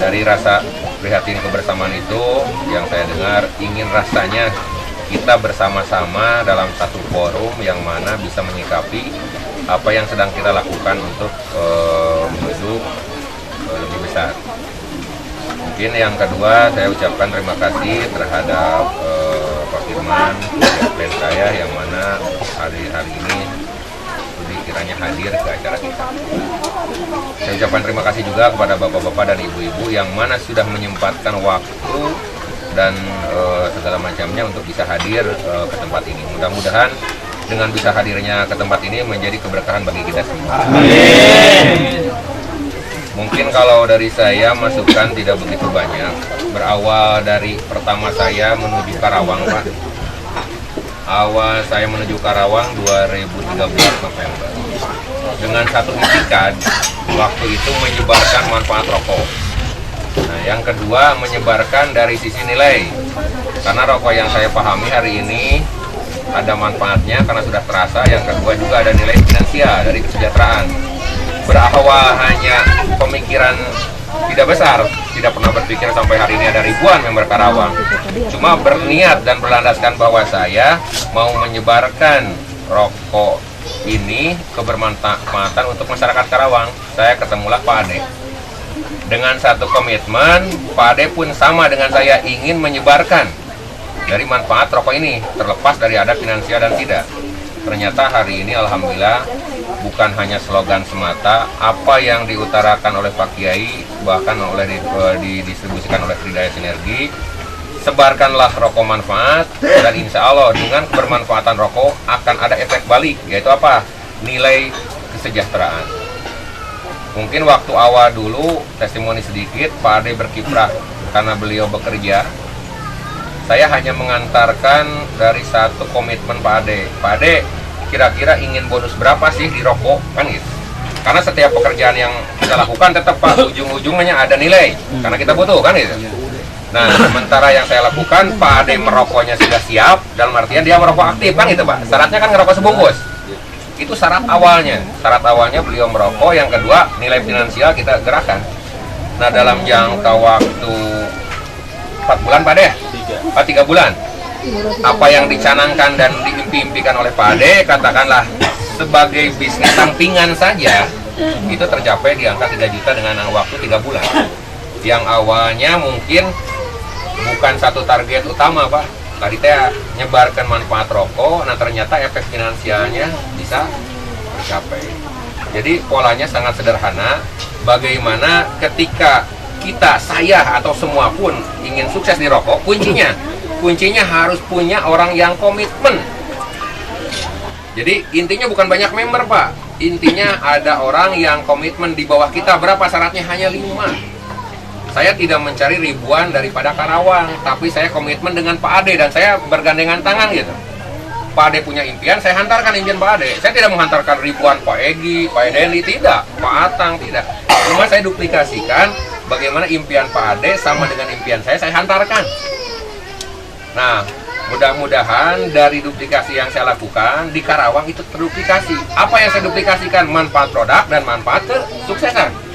Dari rasa prihatin kebersamaan itu yang saya dengar ingin rasanya kita bersama-sama dalam satu forum yang mana bisa menyikapi apa yang sedang kita lakukan untuk menuju lebih besar. Mungkin yang kedua saya ucapkan terima kasih terhadap Pak Firman, klien saya yang mana hari ini kiranya hadir ke acara kita. Saya ucapkan terima kasih juga kepada bapak-bapak dan ibu-ibu yang mana sudah menyempatkan waktu dan segala macamnya untuk bisa hadir ke tempat ini. Mudah-mudahan dengan bisa hadirnya ke tempat ini menjadi keberkahan bagi kita semua. Amin. Mungkin kalau dari saya masukan tidak begitu banyak. Berawal dari pertama saya menuju Karawang, Pak. Awal saya menuju Karawang 2013 November. Dengan satu itikat, waktu itu menyebarkan manfaat rokok. Nah, yang kedua menyebarkan dari sisi nilai. Karena rokok yang saya pahami hari ini ada manfaatnya karena sudah terasa. Yang kedua juga ada nilai finansial dari kesejahteraan. Berawal hanya pemikiran tidak besar, tidak pernah berpikir sampai hari ini ada ribuan member Karawang. Cuma berniat dan berlandaskan bahwa saya mau menyebarkan rokok ini kebermanfaatan untuk masyarakat Karawang. Saya ketemulah Pak Ade. Dengan satu komitmen, Pak Ade pun sama dengan saya ingin menyebarkan dari manfaat rokok ini, terlepas dari ada finansial dan tidak. Ternyata hari ini alhamdulillah bukan hanya slogan semata, apa yang diutarakan oleh Pak Kiai bahkan didistribusikan oleh Tridaya Sinergi, sebarkanlah rokok manfaat dan insya Allah dengan kebermanfaatan rokok akan ada efek balik, yaitu apa? Nilai kesejahteraan. Mungkin waktu awal dulu testimoni sedikit, Pak Ade berkiprah karena beliau bekerja. Saya hanya mengantarkan dari satu komitmen Pak Ade. Pak Ade, kira-kira ingin bonus berapa sih di rokok? Kan gitu. Karena setiap pekerjaan yang kita lakukan tetap Pak, ujung-ujungnya ada nilai. Karena kita butuh, kan gitu. Nah, sementara yang saya lakukan, Pak Ade merokoknya sudah siap, dalam artian dia merokok aktif, kan gitu Pak. Syaratnya kan ngerokok sebungkus. Itu syarat awalnya. Syarat awalnya beliau merokok, yang kedua nilai finansial kita gerakan. Nah, dalam jangka waktu 4 bulan Pak Ade, 3 bulan, apa yang dicanangkan dan diimpi-impikan oleh Pak Ade, katakanlah sebagai bisnis sampingan saja, itu tercapai di angka 3 juta dengan waktu 3 bulan. Yang awalnya mungkin bukan satu target utama Pak, tadi saya nyebarkan manfaat rokok, nah ternyata efek finansialnya bisa tercapai. Jadi polanya sangat sederhana, bagaimana ketika saya atau semua pun ingin sukses di rokok, kuncinya harus punya orang yang komitmen. Jadi intinya bukan banyak member Pak, intinya ada orang yang komitmen di bawah kita. Berapa syaratnya? Hanya 5. Saya tidak mencari ribuan daripada Karawang, tapi saya komitmen dengan Pak Ade dan saya bergandengan tangan gitu. Pak Ade punya impian, saya hantarkan impian Pak Ade. Saya tidak menghantarkan ribuan Pak Egi, Pak Edendi, tidak. Pak Atang, tidak. Cuma saya duplikasikan bagaimana impian Pak Ade sama dengan impian saya hantarkan. Nah, mudah-mudahan dari duplikasi yang saya lakukan di Karawang itu terduplikasi. Apa yang saya duplikasikan? Manfaat produk dan manfaat kesuksesan.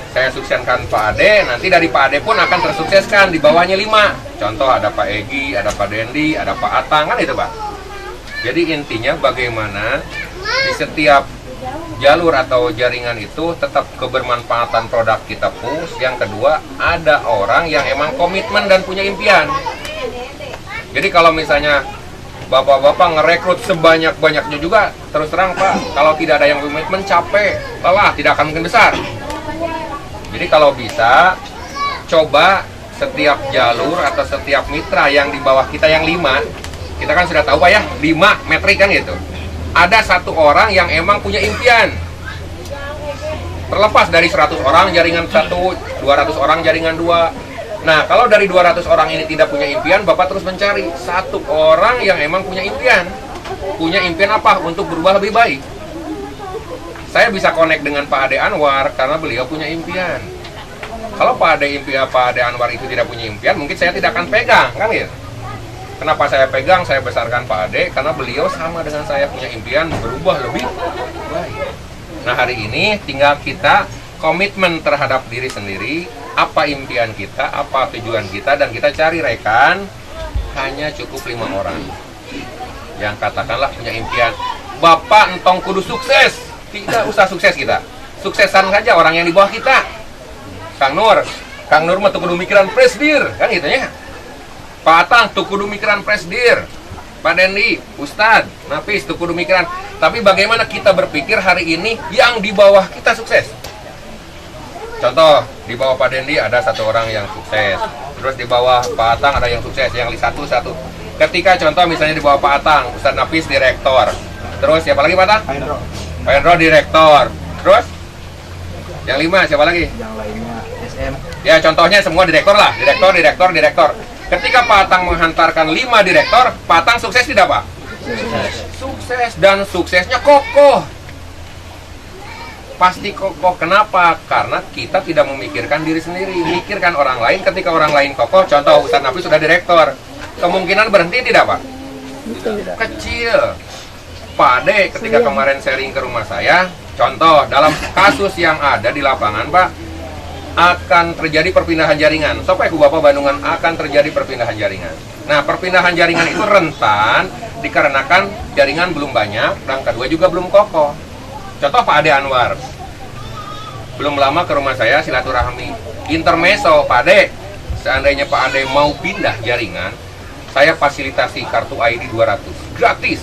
Saya sukseskan Pak Ade, nanti dari Pak Ade pun akan tersukseskan di bawahnya 5. Contoh ada Pak Egi, ada Pak Dendi, ada Pak Atang, kan itu Pak. Jadi intinya bagaimana di setiap jalur atau jaringan itu tetap kebermanfaatan produk kita push. Yang kedua, ada orang yang emang komitmen dan punya impian. Jadi kalau misalnya bapak-bapak ngerekrut sebanyak-banyaknya juga, terus terang Pak, kalau tidak ada yang komitmen capek, lelah, tidak akan mungkin besar. Jadi kalau bisa, coba setiap jalur atau setiap mitra yang di bawah kita yang 5, kita kan sudah tahu Pak ya, 5 metrik kan gitu. Ada satu orang yang emang punya impian. Terlepas dari 100 orang jaringan 1, 200 orang jaringan 2. Nah, kalau dari 200 orang ini tidak punya impian, Bapak terus mencari satu orang yang emang punya impian. Punya impian apa? Untuk berubah lebih baik. Saya bisa connect dengan Pak Ade Anwar karena beliau punya impian. Kalau Pak Ade Anwar itu tidak punya impian, mungkin saya tidak akan pegang, kan gitu. Kenapa saya pegang, saya besarkan Pak Ade? Karena beliau sama dengan saya punya impian berubah lebih baik. Nah, hari ini tinggal kita komitmen terhadap diri sendiri, apa impian kita, apa tujuan kita, dan kita cari rekan hanya cukup 5 orang yang katakanlah punya impian, Bapak entong kudu sukses. Tidak usah sukses kita, suksesan saja orang yang di bawah kita. Kang Nur mah tuh kudu mikiran presdir, kan gitu ya. Pak Atang tuh kudu mikiran presdir, Pak Dendi, Ustadz, Nafis tuh kudu mikiran. Tapi bagaimana kita berpikir hari ini yang di bawah kita sukses? Contoh, di bawah Pak Dendi ada 1 orang yang sukses. Terus di bawah Pak Atang ada yang sukses, yang satu. Ketika contoh misalnya di bawah Pak Atang, Ustadz Nafis direktor. Terus siapa lagi Pak Atang? Pak Hendro direktor. Terus yang 5 siapa lagi? Yang lainnya SM. Ya contohnya semua direktor lah, direktor. Ketika Pak Atang menghantarkan 5 direktor, Pak Atang sukses tidak Pak? Sukses, dan suksesnya kokoh. Pasti kokoh. Kenapa? Karena kita tidak memikirkan diri sendiri, mikirkan orang lain. Ketika orang lain kokoh, contoh Ustadz Nafis sudah direktor, kemungkinan berhenti tidak Pak? Tidak. Kecil. Pak Ade ketika kemarin sharing ke rumah saya, contoh dalam kasus yang ada di lapangan Pak, akan terjadi perpindahan jaringan. Sampai ke Bapak Bandungan akan terjadi perpindahan jaringan. Nah, perpindahan jaringan itu rentan dikarenakan jaringan belum banyak dan kedua juga belum kokoh. Contoh Pak Ade Anwar, belum lama ke rumah saya silaturahmi. Intermeso, Pak Ade, seandainya Pak Ade mau pindah jaringan, saya fasilitasi kartu ID 200 gratis.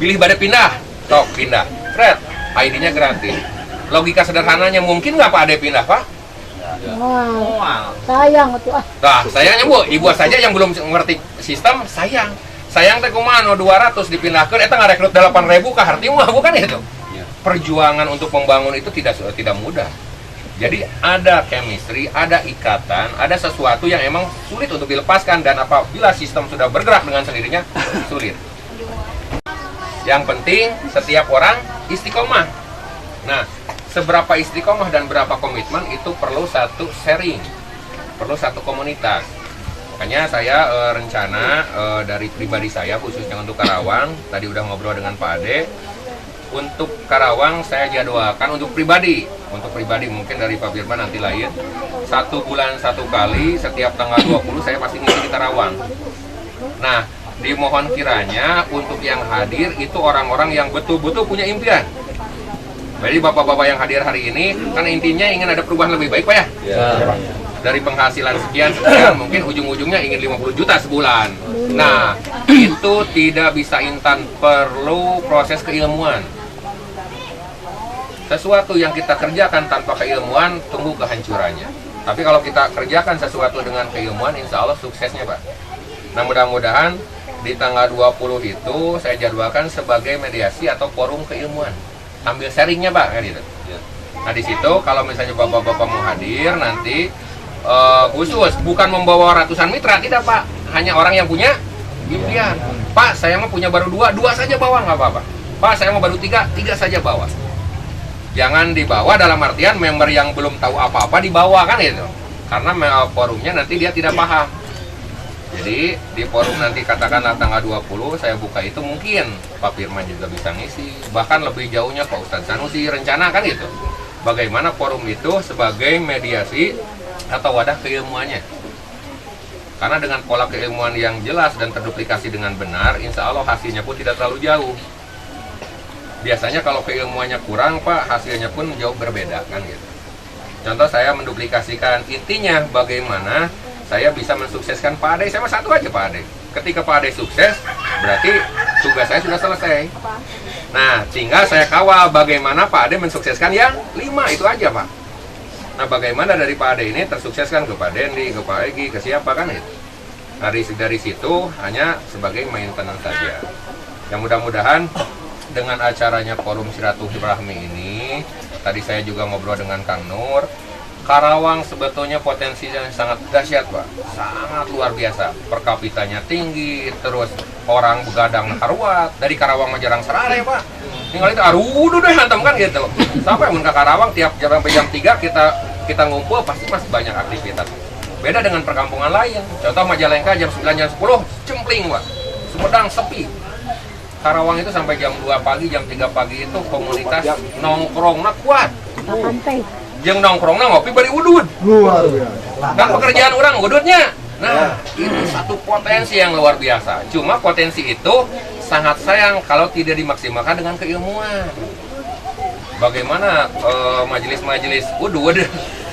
Pilih pada pindah, sok pindah, Fred, ID-nya gratis. Logika sederhananya mungkin nggak Pak Ade pindah Pak? Wow. Sayang tuh ah. Nah, sayangnya Bu, ibu saja yang belum mengerti sistem, sayang teh kumaha 200 dipindahkan, eta ngarekrut 8.000 ka harti mah bukan itu. Perjuangan untuk membangun itu tidak mudah. Jadi ada chemistry, ada ikatan, ada sesuatu yang emang sulit untuk dilepaskan, dan apabila sistem sudah bergerak dengan sendirinya sulit. Yang penting setiap orang istiqomah. Nah, seberapa istiqomah dan berapa komitmen itu perlu satu sharing, perlu satu komunitas. Makanya saya rencana dari pribadi saya khususnya untuk Karawang, tadi udah ngobrol dengan Pak Ade. Untuk Karawang saya jadwalkan untuk pribadi mungkin dari Pak Firman nanti lain. 1 bulan 1 kali, setiap tanggal 20 saya pasti ngisi di Karawang. Nah, dimohon kiranya untuk yang hadir itu orang-orang yang betul-betul punya impian. Jadi bapak-bapak yang hadir hari ini kan intinya ingin ada perubahan lebih baik Pak ya? Ya. Dari penghasilan sekian mungkin ujung-ujungnya ingin 50 juta sebulan. Nah, itu tidak bisa instan, perlu proses keilmuan. Sesuatu yang kita kerjakan tanpa keilmuan, tunggu kehancurannya. Tapi kalau kita kerjakan sesuatu dengan keilmuan, insya Allah suksesnya Pak. Nah, mudah-mudahan di tanggal 20 itu saya jadwalkan sebagai mediasi atau forum keilmuan. Ambil sharingnya Pak, kan gitu. Nah di situ kalau misalnya bapak-bapak mau hadir nanti khusus bukan membawa ratusan mitra, tidak Pak. Hanya orang yang punya impian. Pak, saya mau punya baru 2 saja bawa nggak apa-apa. Pak, saya mau baru 3 saja bawa. Jangan dibawa dalam artian member yang belum tahu apa-apa dibawa, kan gitu. Karena forumnya nanti dia tidak paham. Jadi di forum nanti katakanlah tanggal 20 saya buka itu, mungkin Pak Firman juga bisa ngisi. Bahkan lebih jauhnya Pak Ustadz Sanusi rencana, kan gitu. Bagaimana forum itu sebagai mediasi atau wadah keilmuannya. Karena dengan pola keilmuan yang jelas dan terduplikasi dengan benar, insya Allah hasilnya pun tidak terlalu jauh. Biasanya kalau keilmuannya kurang Pak, hasilnya pun jauh berbeda, kan gitu. Contoh saya menduplikasikan, intinya bagaimana saya bisa mensukseskan Pak Ade. Saya mah 1 aja Pak Ade. Ketika Pak Ade sukses, berarti tugas saya sudah selesai. Nah, tinggal saya kawal bagaimana Pak Ade mensukseskan yang 5, itu aja Pak. Nah, bagaimana dari Pak Ade ini tersukseskan ke Pak Dendi, ke Pak Egi, ke siapa, kan itu. Nah, dari situ hanya sebagai maintenance saja. Yang mudah-mudahan dengan acaranya Forum Silaturahmi ini, tadi saya juga ngobrol dengan Kang Nur, Karawang sebetulnya potensinya sangat dahsyat Pak, sangat luar biasa. Per kapitanya tinggi, terus orang begadang haruat. Dari Karawang mah jarang serare Pak. Tinggal itu aruh deh hantam, kan gitu. Sampai ke Karawang tiap sampai jam 3 kita ngumpul pasti masih banyak aktivitas. Beda dengan perkampungan lain. Contoh Majalengka jam 9 jam 10 cempling Pak. Sumedang sepi. Karawang itu sampai jam 2 pagi, jam 3 pagi itu komunitas nongkrongnya kuat. Pantai. jeung nongkrongna ngopi bari udud. Luar biasa. Dan pekerjaan orang ududnya. Nah, itu satu potensi yang luar biasa. Cuma potensi itu sangat sayang kalau tidak dimaksimalkan dengan keilmuan. Bagaimana majelis-majelis udud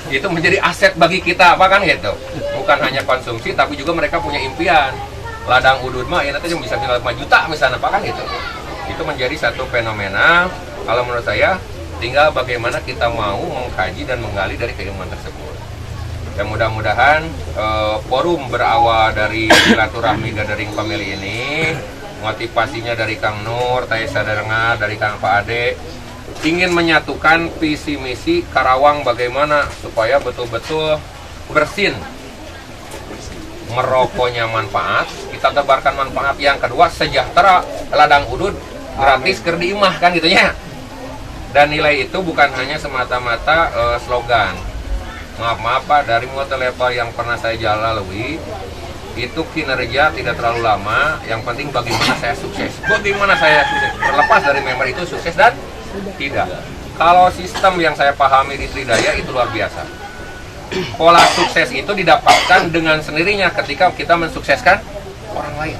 itu menjadi aset bagi kita, apa kan gitu. Bukan hanya konsumsi, tapi juga mereka punya impian. Ladang udud mah ya nanti bisa 5 juta misalnya, apa kan gitu. Itu menjadi satu fenomena. Kalau menurut saya, tinggal bagaimana kita mau mengkaji dan menggali dari keilmuan tersebut. Dan mudah-mudahan forum berawal dari silaturahmi Gathering Family ini, motivasinya dari Kang Nur, saya dengar dari Kang Pak Ade, ingin menyatukan visi misi Karawang bagaimana supaya betul-betul bersin. Merokoknya manfaat, kita tebarkan manfaat. Yang kedua, sejahtera, ladang udud gratis keur diimah kan gitu ya. Dan nilai itu bukan hanya semata-mata slogan. Maaf Pak, dari multi level yang pernah saya lalui, itu kinerja tidak terlalu lama. Yang penting bagaimana saya sukses. Bagaimana saya sukses. Terlepas dari member itu sukses dan tidak. Kalau sistem yang saya pahami di Tridaya itu luar biasa. Pola sukses itu didapatkan dengan sendirinya ketika kita mensukseskan orang lain.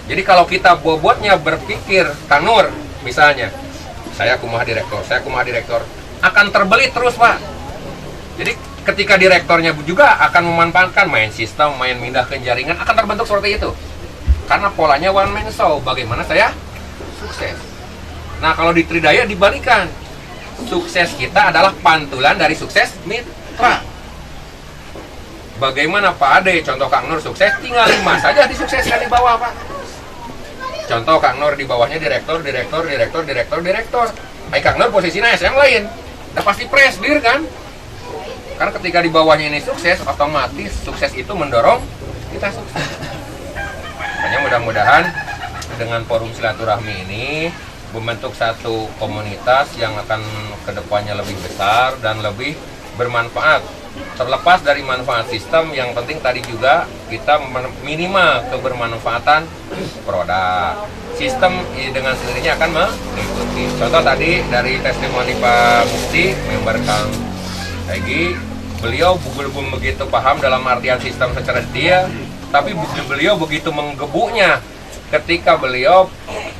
Jadi kalau kita bobotnya berpikir, Kang Nur misalnya, saya kumaha direktor, akan terbelit terus Pak. Jadi ketika direktornya juga akan memanfaatkan main sistem, main mindahkan jaringan, akan terbentuk seperti itu. Karena polanya one man show, bagaimana saya sukses. Nah kalau di Tridaya dibalikan, sukses kita adalah pantulan dari sukses mitra. Bagaimana Pak Ade, contoh Kang Nur sukses, tinggal 5 saja disukseskan di bawah Pak. Contoh Kang Nur di bawahnya direktur. Kang Nur posisinya SM lain, udah pasti presdir kan? Karena ketika di bawahnya ini sukses, otomatis sukses itu mendorong kita sukses. Hanya mudah-mudahan dengan forum silaturahmi ini membentuk satu komunitas yang akan kedepannya lebih besar dan lebih bermanfaat. Terlepas dari manfaat sistem, yang penting tadi juga kita minimal kebermanfaatan produk. Sistem dengan sendirinya akan mengikuti. Contoh tadi dari testimoni Pak Mukti, member Kang Egi, beliau belum begitu paham dalam artian sistem secara detail, tapi beliau begitu menggebuknya ketika beliau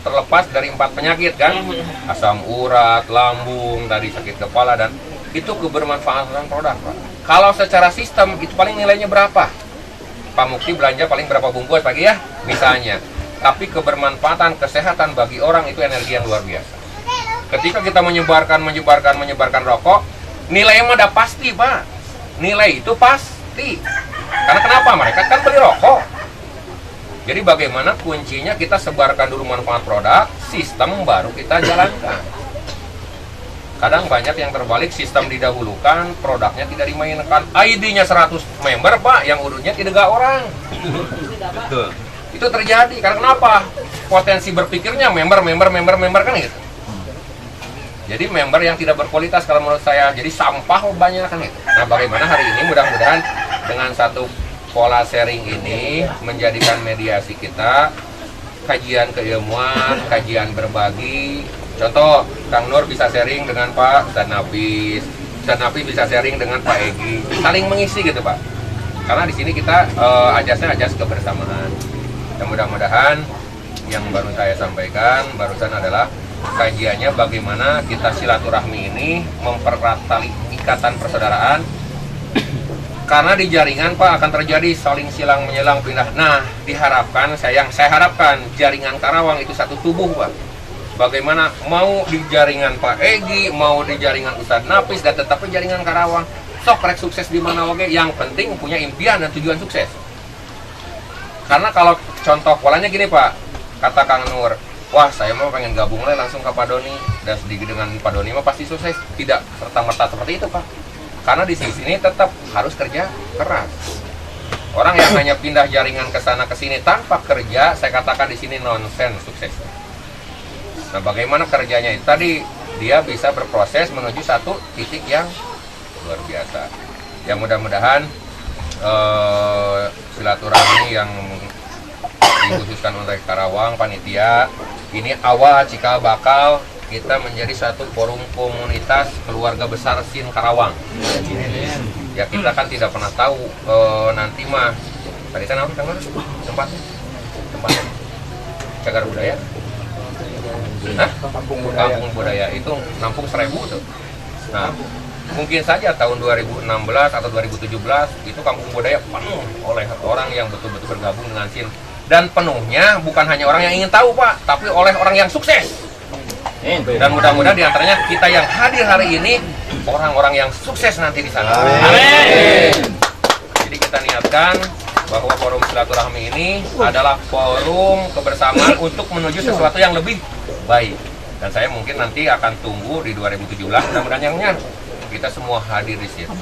terlepas dari 4 penyakit kan, asam urat, lambung, tadi sakit kepala, dan itu kebermanfaatan produk Pak. Kalau secara sistem itu paling nilainya berapa? Pak Mukti belanja paling berapa bungkus pagi ya misalnya. Tapi kebermanfaatan kesehatan bagi orang itu energi yang luar biasa. Ketika kita menyebarkan rokok, nilainya udah pasti Pak. Nilai itu pasti. Karena kenapa? Mereka kan beli rokok. Jadi bagaimana kuncinya kita sebarkan dulu manfaat produk, sistem baru kita jalankan. Kadang banyak yang terbalik, sistem didahulukan, produknya tidak dimainkan. ID-nya 100 member Pak, yang udutnya 3 orang. Betul. Itu terjadi, karena kenapa? Potensi berpikirnya member kan gitu. Jadi member yang tidak berkualitas kalau menurut saya, jadi sampah banyak kan gitu. Nah bagaimana hari ini mudah-mudahan dengan satu pola sharing ini menjadikan mediasi kita, kajian keilmuan, kajian berbagi. Contoh, Kang Nur bisa sharing dengan Pak Ustadz Nafis bisa sharing dengan Pak Egi, saling mengisi gitu Pak. Karena di sini kita ajasnya ajas kebersamaan. Dan mudah-mudahan yang baru saya sampaikan barusan adalah kajiannya bagaimana kita silaturahmi ini mempererat tali ikatan persaudaraan. Karena di jaringan Pak akan terjadi saling silang menyilang pindah. Nah, diharapkan saya harapkan jaringan Karawang itu satu tubuh Pak. Bagaimana mau di jaringan Pak Egi, mau di jaringan Ustadz Nafis, dan tetap di jaringan Karawang. Sok rek sukses di mana oke, yang penting punya impian dan tujuan sukses. Karena kalau contoh polanya gini Pak, kata Kang Nur, wah saya mau pengen gabung langsung ke Pak Doni, dan sedikit dengan Pak Doni mah pasti sukses. Tidak serta-merta seperti itu Pak. Karena di sini tetap harus kerja keras. Orang yang hanya pindah jaringan ke sana ke sini tanpa kerja, saya katakan di sini nonsense sukses. Nah, bagaimana kerjanya itu tadi dia bisa berproses menuju satu titik yang luar biasa. Yang mudah-mudahan silaturahmi yang dikhususkan untuk Karawang panitia ini awal cikal bakal kita menjadi satu forum komunitas keluarga besar Sin Karawang. Ya kita kan tidak pernah tahu nanti mah tadi kan apa tempatnya cagar budaya. Hah? Kampung budaya itu nampung 1000 tuh. Nah, mungkin saja tahun 2016 atau 2017 itu kampung budaya penuh oleh orang yang betul-betul bergabung dengan Sin. Dan penuhnya bukan hanya orang yang ingin tahu Pak, tapi oleh orang yang sukses. Dan mudah-mudahan diantaranya kita yang hadir hari ini orang-orang yang sukses nanti di sana. Amin. Jadi kita niatkan bahwa forum silaturahmi ini adalah forum kebersamaan untuk menuju sesuatu yang lebih baik. Dan saya mungkin nanti akan tunggu di 2017 mudah-mudahan yang kita semua hadir di situ.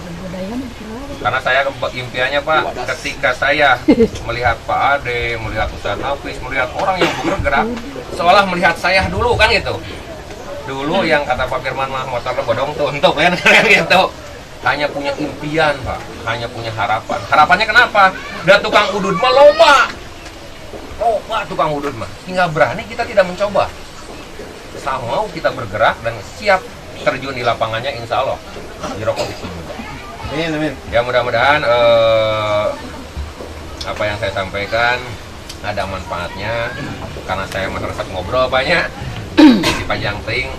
Karena saya impiannya Pak, ketika saya melihat Pak Ade, melihat Ustaz Nafis, melihat orang yang bergerak, seolah melihat saya dulu kan gitu. Dulu yang kata Pak Firman mah motor bodong tuh untuk kan gitu. Hanya punya impian Pak, hanya punya harapan. Harapannya kenapa? Dan tukang udud mah loba tukang udud mah. Hingga berani kita tidak mencoba. Mau kita bergerak dan siap terjun di lapangannya insya Allah. Dirokok di sini. Amin. Ya mudah-mudahan apa yang saya sampaikan ada manfaatnya. Karena saya masyarakat ngobrol banyak. Si panjang ting,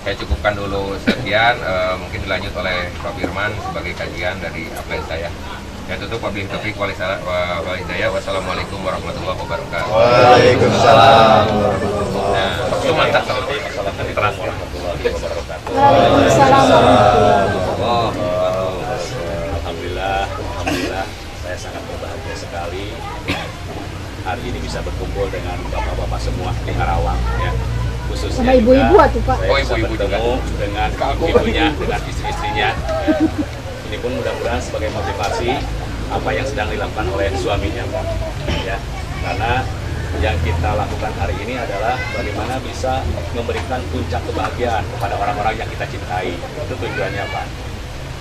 saya cukupkan dulu sekian. Mungkin dilanjut oleh Pak Firman sebagai kajian dari apa yang saya. Ya tutup wabillahi taufiq wal hidayah. Wassalamualaikum warahmatullahi wabarakatuh. Waalaikumsalam. Nah, itu mantap seperti transport. Waalaikumsalam warahmatullahi wabarakatuh. Alhamdulillah, saya sangat berbahagia sekali hari ini bisa berkumpul dengan bapak-bapak semua di Karawang, ya. Khususnya Sama ibu-ibu juga tuh Pak. saya bisa ibu-ibu bertemu dengan ibunya, dengan istri-istrinya. Ya. Ini pun mudah-mudahan sebagai motivasi apa yang sedang dilakukan oleh suaminya, Pak. Ya, karena yang kita lakukan hari ini adalah bagaimana bisa memberikan puncak kebahagiaan kepada orang-orang yang kita cintai. Itu tujuannya, Pak.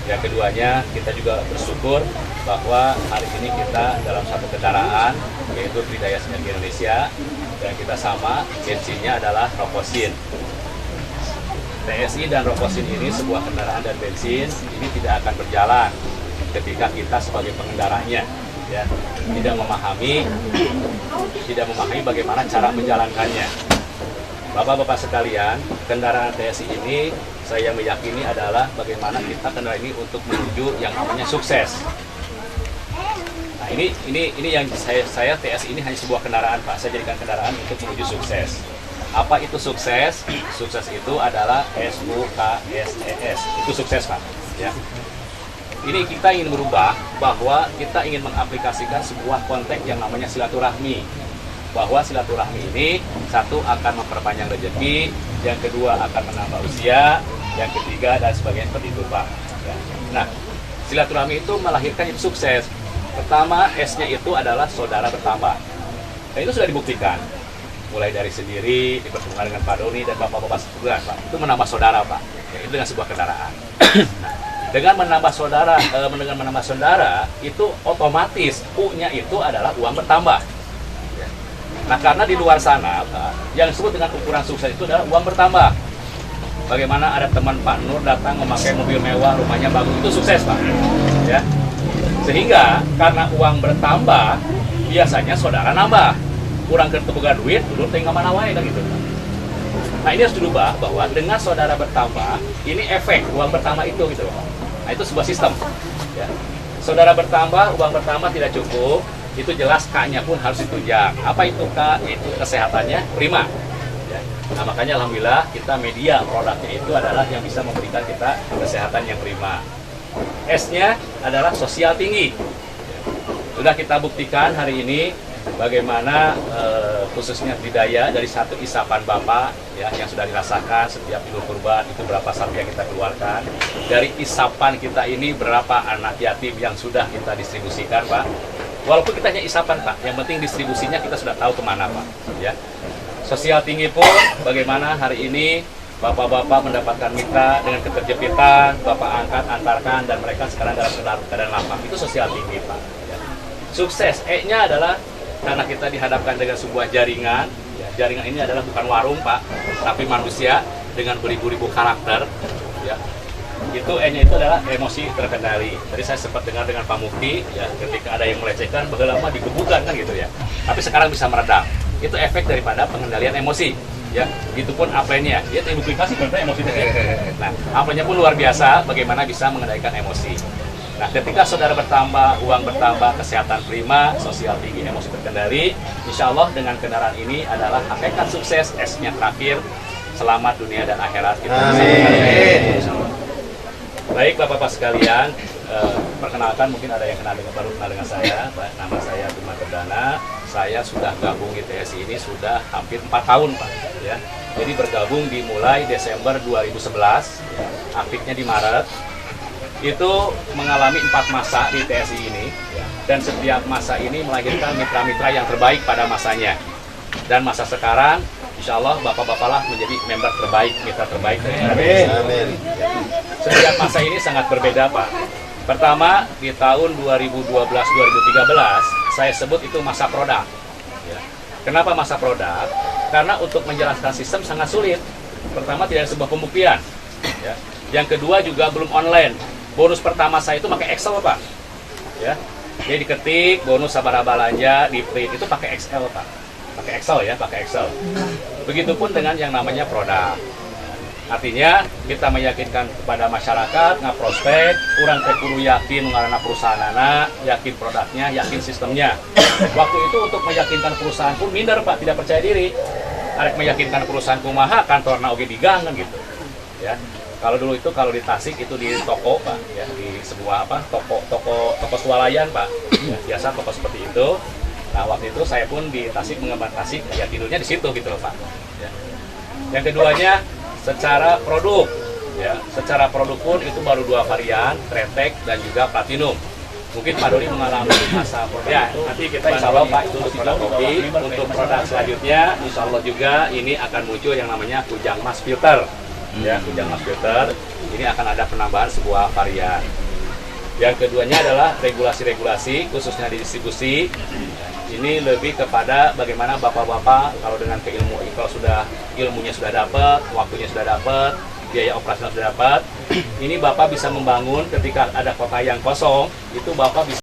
Yang keduanya, kita juga bersyukur bahwa hari ini kita dalam satu kendaraan, yaitu Tridaya Sinergi Indonesia, dan kita sama, bensinnya adalah Roposin. TSI dan Roposin ini sebuah kendaraan dan bensin, ini tidak akan berjalan ketika kita sebagai pengendaranya, ya, tidak memahami bagaimana cara menjalankannya. Bapak-bapak sekalian, kendaraan TSI ini saya meyakini adalah bagaimana kita kendaraan ini untuk menuju yang namanya sukses. Nah, ini yang saya TSI ini hanya sebuah kendaraan, Pak. Saya jadikan kendaraan untuk menuju sukses. Apa itu sukses? Sukses itu adalah SUKSES. Itu sukses, Pak. Ya. Ini kita ingin merubah bahwa kita ingin mengaplikasikan sebuah konteks yang namanya silaturahmi. Bahwa silaturahmi ini satu akan memperpanjang rezeki, yang kedua akan menambah usia, yang ketiga dan sebagainya seperti itu, Pak. Ya. Nah, silaturahmi itu melahirkan itu sukses. Pertama, S-nya itu adalah saudara bertambah. Dan itu sudah dibuktikan. Mulai dari sendiri, dipertemukan dengan Pak Doni dan bapak-bapak sebulan, Pak. Itu menambah saudara, Pak. Ya, itu dengan sebuah kendaraan. Nah, dengan menambah saudara, itu otomatis U-nya itu adalah uang bertambah. Nah, karena di luar sana, Pak, yang disebut dengan ukuran sukses itu adalah uang bertambah. Bagaimana ada teman Pak Nur datang memakai mobil mewah, rumahnya bagus, itu sukses, Pak. Ya. Sehingga karena uang bertambah, biasanya saudara nambah. Kurang ketemu duit, dulu tinggal mana wae kan gitu. Nah, ini harus dirubah bahwa dengan saudara bertambah, ini efek uang bertambah itu gitu. Nah, itu sebuah sistem. Ya. Saudara bertambah, uang bertambah tidak cukup. Itu jelas K-nya pun harus ditunjang. Apa itu K? Itu kesehatannya prima. Ya. Nah, makanya alhamdulillah kita media produknya itu adalah yang bisa memberikan kita kesehatan yang prima. S-nya adalah sosial tinggi. Sudah kita buktikan hari ini bagaimana khususnya Tridaya dari satu isapan Bapak ya, yang sudah dirasakan setiap Idul Kurban itu berapa sapi yang kita keluarkan. Dari isapan kita ini berapa anak yatim yang sudah kita distribusikan, Pak. Walaupun kita hanya isapan, Pak, yang penting distribusinya kita sudah tahu kemana, Pak. Ya. Sosial tinggi pun, bagaimana hari ini bapak-bapak mendapatkan mitra dengan keterjepitan, bapak angkat, antarkan, dan mereka sekarang dalam keadaan lapang. Itu sosial tinggi, Pak. Ya. Sukses, E-nya adalah karena kita dihadapkan dengan sebuah jaringan. Ya, jaringan ini adalah bukan warung, Pak, tapi manusia. dengan beribu-ribu karakter, ya. Itu E-nya itu adalah emosi terkendali. Tadi saya sempat dengar dengan Pak Mufti, ya, ketika ada yang melecehkan, lama digebukan kan gitu ya. Tapi sekarang bisa meredam. Itu efek daripada pengendalian emosi, ya. Begitupun aplennya, dia terduplikasi karena emosi tadi. Nah, aplennya pun luar biasa. Bagaimana bisa mengendalikan emosi. Nah, ketika saudara bertambah, uang bertambah, kesehatan prima, sosial tinggi, emosi terkendali, insya Allah dengan kendaraan ini adalah hakikat sukses. S-nya terakhir, selamat dunia dan akhirat kita. Amin. Baik Bapak-Bapak sekalian, perkenalkan mungkin ada yang baru kenal dengan saya. Nama saya Bima Perdana. Saya sudah gabung di TSI ini sudah hampir 4 tahun Pak. Ya. Jadi bergabung dimulai Desember 2011, ya. Aktifnya di Maret. Itu mengalami 4 masa di TSI ini, ya. Dan setiap masa ini melahirkan mitra-mitra yang terbaik pada masanya. Dan masa sekarang, insya Allah Bapak-Bapak lah menjadi member terbaik, mitra terbaik dari TSI. Amin. Setiap masa ini sangat berbeda Pak. Pertama, di tahun 2012-2013, saya sebut itu masa produk. Ya. Kenapa masa produk? Karena untuk menjelaskan sistem sangat sulit. Pertama, tidak ada sebuah pembuktian. Ya. Yang kedua juga belum online. Bonus pertama saya itu pakai Excel Pak. Ya. Jadi diketik, bonus sabar balanja, di print, itu pakai Excel Pak. Pakai Excel ya, pakai Excel. Begitupun dengan yang namanya produk. Artinya kita meyakinkan kepada masyarakat, ngaprospek, orang teh kudu yakin mengarana perusahaan anak, yakin produknya, yakin sistemnya. Waktu itu untuk meyakinkan perusahaan pun minder Pak, tidak percaya diri. Arek meyakinkan perusahaan kumaha, kantorna oge digang kan gitu. Ya. Kalau dulu itu kalau di Tasik itu di toko Pak, ya, di sebuah toko swalayan Pak. Ya, biasa toko seperti itu. Nah, waktu itu saya pun di Tasik mengembang Tasik, ya tidurnya di situ gitu loh Pak. Ya. Yang keduanya secara produk, ya, secara produk pun itu baru 2 varian, Tretek dan juga Platinum. Mungkin Pak Doni mengalami masa produk. Ya, nanti kita insya Allah Pak itu untuk produk kopi. Untuk produk selanjutnya, insya Allah juga ini akan muncul yang namanya Kujang Mas Filter. Ya, Kujang Mas Filter. Ini akan ada penambahan sebuah varian. Yang keduanya adalah regulasi-regulasi, khususnya di distribusi. Ini lebih kepada bagaimana bapak-bapak kalau dengan kalau sudah ilmunya sudah dapat, waktunya sudah dapat, biaya operasional sudah dapat, ini bapak bisa membangun ketika ada kota yang kosong, itu bapak bisa